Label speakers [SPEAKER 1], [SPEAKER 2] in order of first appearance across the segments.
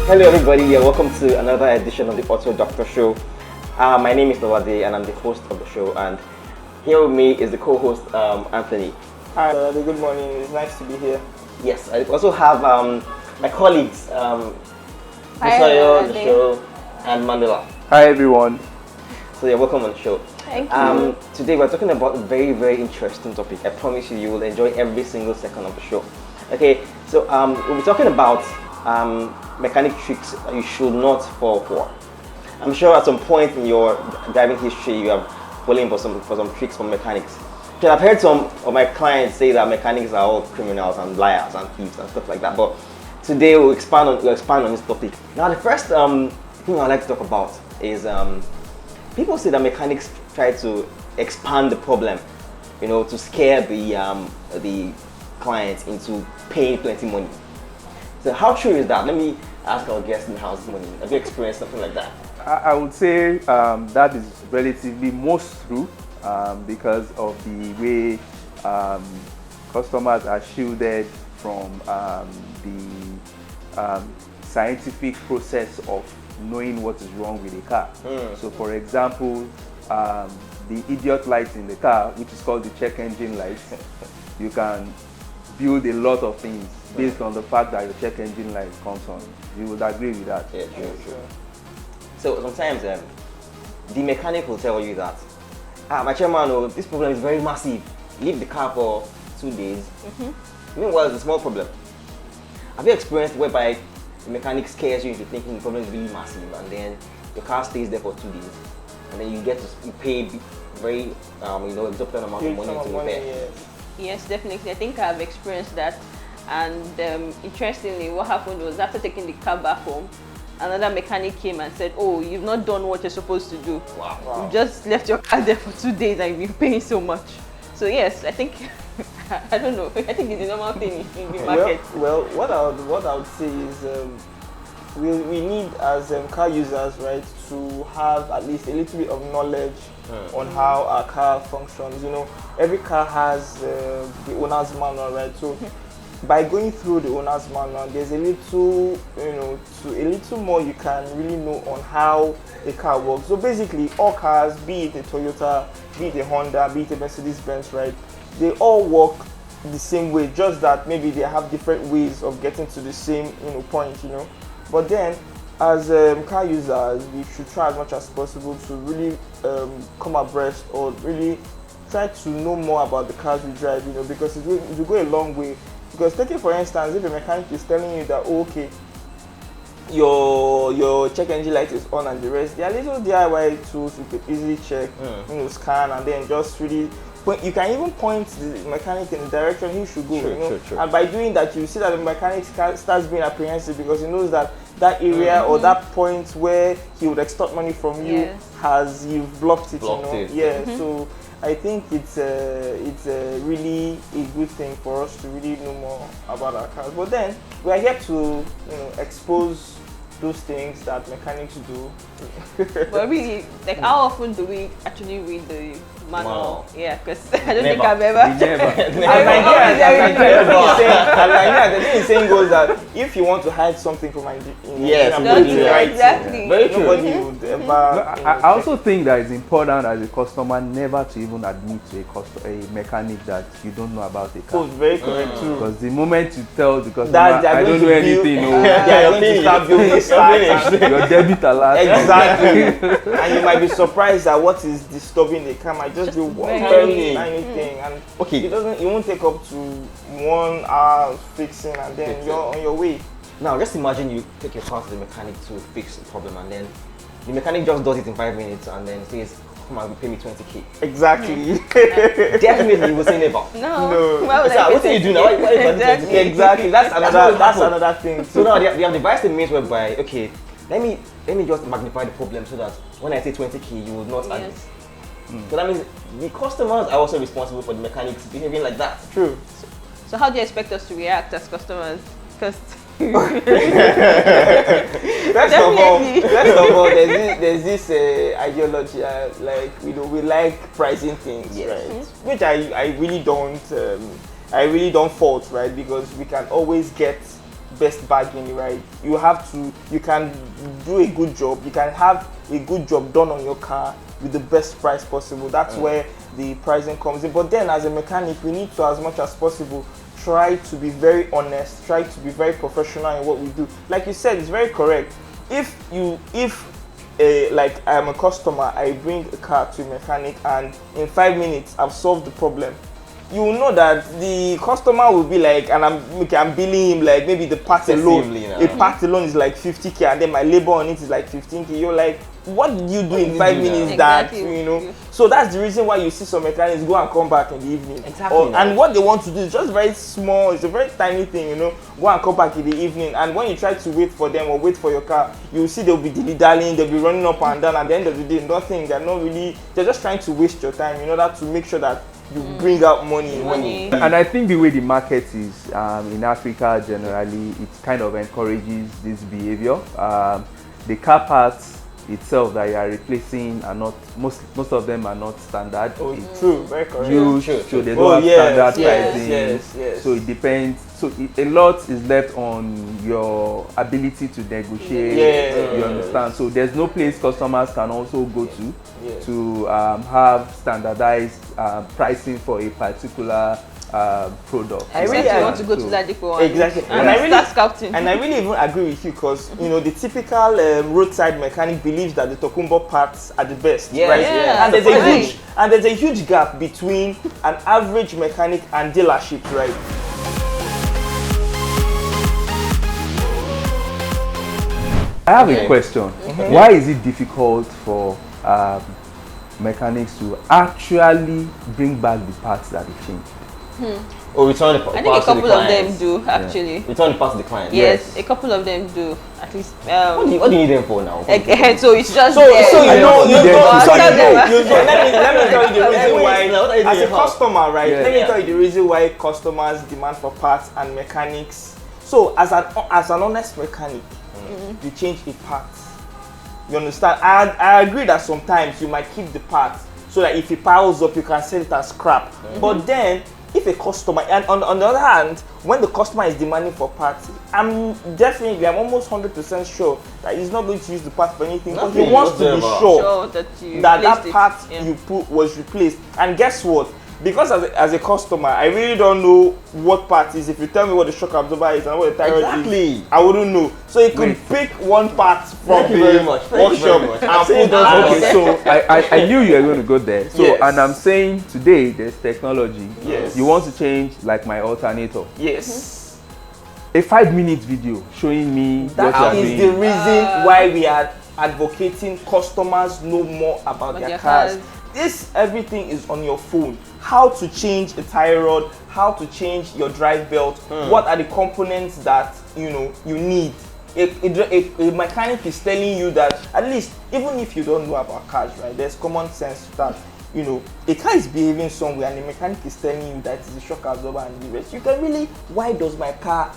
[SPEAKER 1] Hello everybody, welcome to another edition of the Auto Doctor Show. My name is Lawade and I'm the host of the show, and here with me is the co-host Anthony.
[SPEAKER 2] Hi, good morning. It's nice to be here.
[SPEAKER 1] Yes, I also have my colleagues,
[SPEAKER 3] Hi,
[SPEAKER 1] the show, and Mandela.
[SPEAKER 4] Hi everyone.
[SPEAKER 1] So you're welcome on the show.
[SPEAKER 3] Thank you.
[SPEAKER 1] Today we're talking about a very, very interesting topic. I promise you, you will enjoy every single second of the show. Okay, so we'll be talking about mechanic tricks that you should not fall for. I'm sure at some point in your driving history you have fallen for some tricks from mechanics. So I've heard some of my clients say that mechanics are all criminals and liars and thieves and stuff like that. But today we'll expand on this topic. Now the first thing I'd like to talk about is people say that mechanics try to expand the problem, to scare the clients into paying plenty money. So how true is that? Let me ask our guest in the house, Money. Have you experienced something like that?
[SPEAKER 4] I would say that is relatively most true because of the way customers are shielded from the scientific process of knowing what is wrong with a car. So for example, the idiot light in the car, which is called the check engine light, you can build a lot of things based on the fact that your check engine light comes on. You would agree with that?
[SPEAKER 1] Yeah, true. So sometimes the mechanic will tell you that, my chairman, this problem is very massive. Leave the car for 2 days. Meanwhile, it's a small problem. Have you experienced whereby the mechanic scares you into thinking the problem is really massive, and then your car stays there for 2 days, and then you pay very exorbitant amount of money to repair?
[SPEAKER 3] Yes, definitely. I think I've experienced that. And interestingly, what happened was after taking the car back home, another mechanic came and said, "Oh, you've not done what you're supposed to do.
[SPEAKER 1] Wow.
[SPEAKER 3] You just left your car there for 2 days and you've been paying so much." So yes, I think I don't know. I think it's a normal thing in the market.
[SPEAKER 2] Well, what I would say is we need as car users, right, to have at least a little bit of knowledge on how our car functions. Every car has the owner's manual, right? So by going through the owner's manual, there's a little, a little more you can really know on how a car works. So basically, all cars, be it a Toyota, be it a Honda, be it a Mercedes-Benz, right, they all work the same way, just that maybe they have different ways of getting to the same, point, But then, as car users, we should try as much as possible to really come abreast or really try to know more about the cars we drive, because it will go a long way. Because take it for instance, if a mechanic is telling you that, okay, your check engine light is on and the rest, there are little DIY tools you could easily check, scan, and then just really you can even point the mechanic in the direction he should go.
[SPEAKER 1] True.
[SPEAKER 2] And by doing that, you see that the mechanic starts being apprehensive because he knows that area or that point where he would extort money from you you've blocked it. So I think it's really a good thing for us to really know more about our cars. But then we are here to expose those things that mechanics do.
[SPEAKER 3] But really, like, how often do we actually read the manual?
[SPEAKER 1] Wow.
[SPEAKER 3] Yeah, because I don't think
[SPEAKER 1] Never.
[SPEAKER 3] I've ever.
[SPEAKER 2] The thing is saying goes that if you want to hide something from my
[SPEAKER 3] Exactly.
[SPEAKER 1] Very true.
[SPEAKER 2] Nobody would ever.
[SPEAKER 4] I also think that it's important as a customer never to even admit to a mechanic that you don't know about a car.
[SPEAKER 2] Very correct too.
[SPEAKER 4] Because the moment you tell the customer,
[SPEAKER 2] That
[SPEAKER 4] I don't know anything,
[SPEAKER 2] they are going to start building
[SPEAKER 4] your debit alert.
[SPEAKER 2] Exactly. And you might be surprised at what is disturbing the car. Might just be one very tiny thing, and it won't take up to 1 hour fixing, and then you're on your way.
[SPEAKER 1] Now just imagine you take your car to the mechanic to fix the problem, and then the mechanic just does it in 5 minutes and then says, "Come on, pay me 20k."
[SPEAKER 2] Exactly.
[SPEAKER 1] Definitely you will say never.
[SPEAKER 3] No. Why would
[SPEAKER 1] So what do you do now? Why
[SPEAKER 3] Exactly.
[SPEAKER 2] Exactly. That's another thing.
[SPEAKER 1] So now they have devised a means whereby, okay, let me just magnify the problem so that when I say 20k, you will not admit. So that means the customers are also responsible for the mechanics behaving like that.
[SPEAKER 2] True.
[SPEAKER 3] So how do you expect us to react as customers? Because
[SPEAKER 2] First of all, there's this ideology like we like pricing things, right? Which I really don't fault, right? Because we can always get best bargain, right? You can do a good job. You can have a good job done on your car with the best price possible. That's where the pricing comes in. But then as a mechanic, we need to, as much as possible, try to be very honest, try to be very professional in what we do. Like you said, it's very correct. If like I'm a customer, I bring a car to a mechanic and in 5 minutes I've solved the problem, you will know that the customer will be like, and I'm billing him like maybe the part alone, part alone is like 50k, and then my labor on it is like 15k. You're like, what did you do in 5 minutes?
[SPEAKER 3] Exactly.
[SPEAKER 2] That, you know? So that's the reason why you see some mechanics go and come back in the evening.
[SPEAKER 1] Exactly.
[SPEAKER 2] And what they want to do is just very small, it's a very tiny thing, you know, go and come back in the evening. And when you try to wait for them or wait for your car, you'll see they'll be dilly-dallying, they'll be running up and down. At the end of the day, nothing, they're just trying to waste your time in order to make sure that you bring out money.
[SPEAKER 4] And I think the way the market is in Africa generally, it kind of encourages this behavior. The car parts itself that you are replacing are not, most of them are not standard.
[SPEAKER 2] True, very correct.
[SPEAKER 4] So they don't have standard pricing.
[SPEAKER 2] Yes.
[SPEAKER 4] So it depends. So a lot is left on your ability to negotiate. You understand? So there's no place customers can also go to have standardized pricing for a particular product.
[SPEAKER 3] I really want to go to Ladipo
[SPEAKER 2] exactly,
[SPEAKER 3] and I really start scouting.
[SPEAKER 2] And I really even agree with you, because you know the typical roadside mechanic believes that the Tokumbo parts are the best, right?
[SPEAKER 3] Yeah.
[SPEAKER 2] And there's a huge gap between an average mechanic and dealership, right?
[SPEAKER 4] I have a question. Why is it difficult for mechanics to actually bring back the parts that they changed?
[SPEAKER 1] Or return the parts.
[SPEAKER 3] I think a couple of them do actually.
[SPEAKER 1] Return the parts to the client.
[SPEAKER 3] Yes, a couple of them do at least.
[SPEAKER 1] What do you need them for now?
[SPEAKER 3] So it's just
[SPEAKER 2] let me tell you the reason why, as a customer, right? Let me tell you the reason why customers demand for parts and mechanics. So as an honest mechanic, you change a part. You understand? I agree that sometimes you might keep the part so that if it piles up, you can sell it as scrap. But then, if a customer, and on the other hand, when the customer is demanding for parts, I'm almost 100% sure that he's not going to use the part for anything, but he wants to be sure that part you put was replaced. And guess what? Because as a customer, I really don't know what part is. If you tell me what the shock absorber is and what the tie rod is, I wouldn't know. So you could pick one part from the workshop and put those.
[SPEAKER 4] Okay, so I knew you were going to go there. So and I'm saying today there's technology.
[SPEAKER 2] Yes.
[SPEAKER 4] You want to change like my alternator.
[SPEAKER 2] Yes.
[SPEAKER 4] A 5-minute video showing me
[SPEAKER 2] that is the reason why we are advocating customers know more about their cars. Everything is on your phone. How to change a tie rod, how to change your drive belt, what are the components that you need. A mechanic is telling you that, at least even if you don't know about cars, right, there's common sense that a car is behaving somewhere and the mechanic is telling you that it's a shock absorber and the rest. You can really, why does my car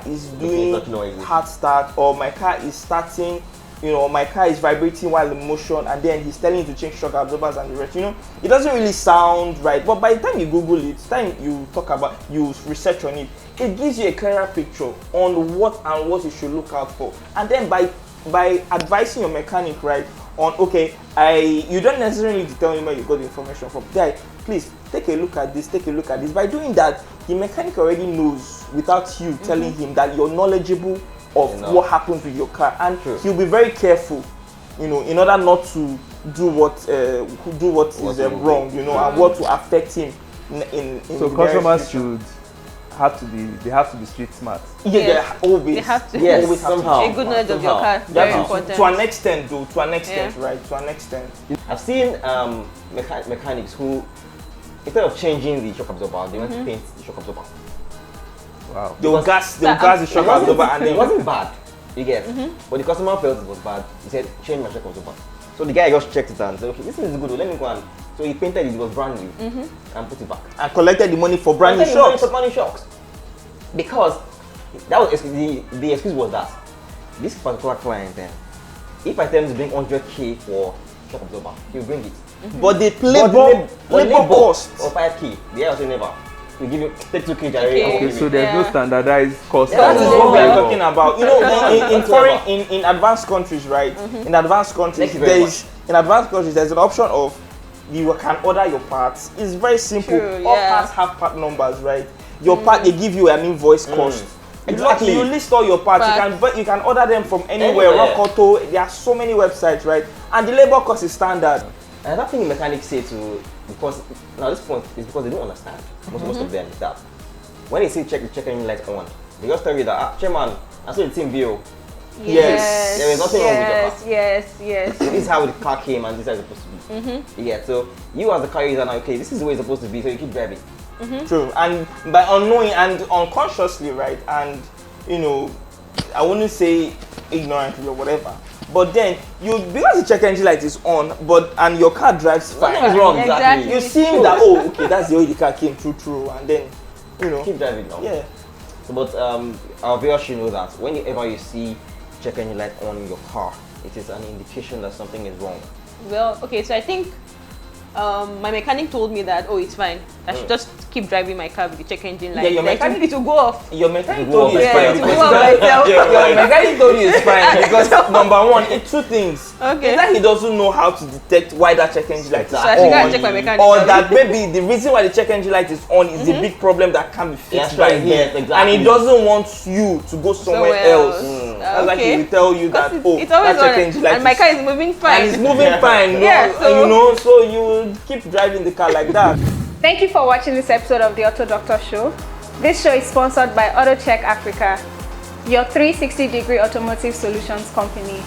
[SPEAKER 2] is doing hard start, or my car is starting, my car is vibrating while in motion, and then he's telling you to change shock absorbers and the rest. It doesn't really sound right. But by the time you Google it, you research on it, it gives you a clearer picture on what you should look out for. And then by advising your mechanic, right, on you don't necessarily need to tell him where you got the information from. Guy, please take a look at this. By doing that, the mechanic already knows without you telling him that you're knowledgeable of what happens with your car, and he'll be very careful, in order not to do what is wrong, and what to affect him in
[SPEAKER 4] so customers should have to be street smart.
[SPEAKER 3] They have to.
[SPEAKER 1] Yes, somehow.
[SPEAKER 3] A good knowledge of your car, very important.
[SPEAKER 2] To an extent, right? To an extent.
[SPEAKER 1] I've seen mechanics who, instead of changing the shock absorber, they want to paint the shock absorber.
[SPEAKER 4] Wow.
[SPEAKER 2] They'll gas the shock absorber, and
[SPEAKER 1] it wasn't bad, you get. But the customer felt it was bad. He said, change my shock absorber. So the guy just checked it and said, okay, this is good, let me go on. So he painted it was brand new and put it back. And
[SPEAKER 2] collected the money for brand new shocks.
[SPEAKER 1] Because that was the excuse was that this particular client then, if I tell him to bring 100k for shock absorber, he'll bring it.
[SPEAKER 2] But the labor cost
[SPEAKER 1] or 5k, the guy also never. we give you take 2K.
[SPEAKER 3] Okay.
[SPEAKER 4] So there's no
[SPEAKER 3] Yeah.
[SPEAKER 4] standardized cost.
[SPEAKER 2] That is
[SPEAKER 3] Oh.
[SPEAKER 2] what we are
[SPEAKER 4] Oh.
[SPEAKER 2] talking about. You know, in advanced countries, right? In advanced countries,
[SPEAKER 1] Thank you very
[SPEAKER 2] there's an option of you can order your parts. It's very simple.
[SPEAKER 3] True,
[SPEAKER 2] All
[SPEAKER 3] yeah.
[SPEAKER 2] parts have part numbers, right? Your part, they give you an invoice cost.
[SPEAKER 1] Exactly.
[SPEAKER 2] You list all your parts. You can order them from anywhere. Rock Auto. There are so many websites, right? And the labor cost is standard.
[SPEAKER 1] And that thing the mechanics say to, because now this point is because they don't understand. Most of them is that when they say check the check engine light on, they just tell you that chairman, I saw the team view.
[SPEAKER 2] Yes.
[SPEAKER 1] There is nothing wrong with your car.
[SPEAKER 3] Yes.
[SPEAKER 1] This is how the car came and this is how it's supposed to be. Yeah, so you as the car user now, okay, this is the way it's supposed to be, so you keep driving.
[SPEAKER 2] True. And by unknowing and unconsciously, right? And you know, I wouldn't say ignorantly or whatever. But then because the check engine light is on, and your car drives fine.
[SPEAKER 1] Nothing is wrong,
[SPEAKER 3] Exactly.
[SPEAKER 1] exactly.
[SPEAKER 2] You see that, oh, okay, that's the way the car came through, and then you know,
[SPEAKER 1] Keep driving now.
[SPEAKER 2] yeah.
[SPEAKER 1] So, but our viewers should know that whenever you see check engine light on in your car, it is an indication that something is wrong.
[SPEAKER 3] Well, okay, so I think my mechanic told me that, oh, it's fine. I should just keep driving my car with the check engine light.
[SPEAKER 2] Yeah, your
[SPEAKER 3] Like,
[SPEAKER 2] mechanic-
[SPEAKER 3] it will go off.
[SPEAKER 2] Your mechanic
[SPEAKER 1] It
[SPEAKER 2] told you
[SPEAKER 1] will
[SPEAKER 2] it's
[SPEAKER 1] go
[SPEAKER 2] fine.
[SPEAKER 1] off.
[SPEAKER 3] It will go off myself.
[SPEAKER 2] Your mechanic told you it's fine because number one, it's two things.
[SPEAKER 3] Okay.
[SPEAKER 2] Either he doesn't know how to detect why that check engine light is
[SPEAKER 3] So I should go
[SPEAKER 2] on,
[SPEAKER 3] and check my mechanic.
[SPEAKER 2] or that maybe the reason why the check engine light is on is a big problem that can be fixed
[SPEAKER 1] That's
[SPEAKER 2] by
[SPEAKER 1] right,
[SPEAKER 2] him,
[SPEAKER 1] yes, exactly.
[SPEAKER 2] and he doesn't want you to go somewhere else. That's like he will tell you that, oh,
[SPEAKER 3] it's always
[SPEAKER 2] that check
[SPEAKER 3] on,
[SPEAKER 2] engine light
[SPEAKER 3] and my
[SPEAKER 2] is
[SPEAKER 3] car is moving fine.
[SPEAKER 2] and it's moving fine,
[SPEAKER 3] Yeah, so-
[SPEAKER 2] you know, so you will keep driving the car like that.
[SPEAKER 5] Thank you for watching this episode of the Auto Doctor Show. This show is sponsored by AutoCheck Africa, your 360-degree automotive solutions company.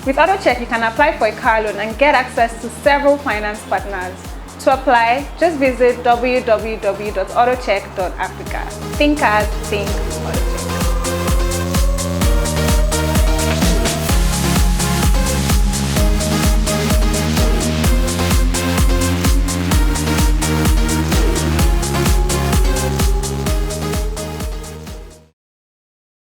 [SPEAKER 5] With AutoCheck, you can apply for a car loan and get access to several finance partners. To apply, just visit www.autocheck.africa. Think hard, think AutoCheck.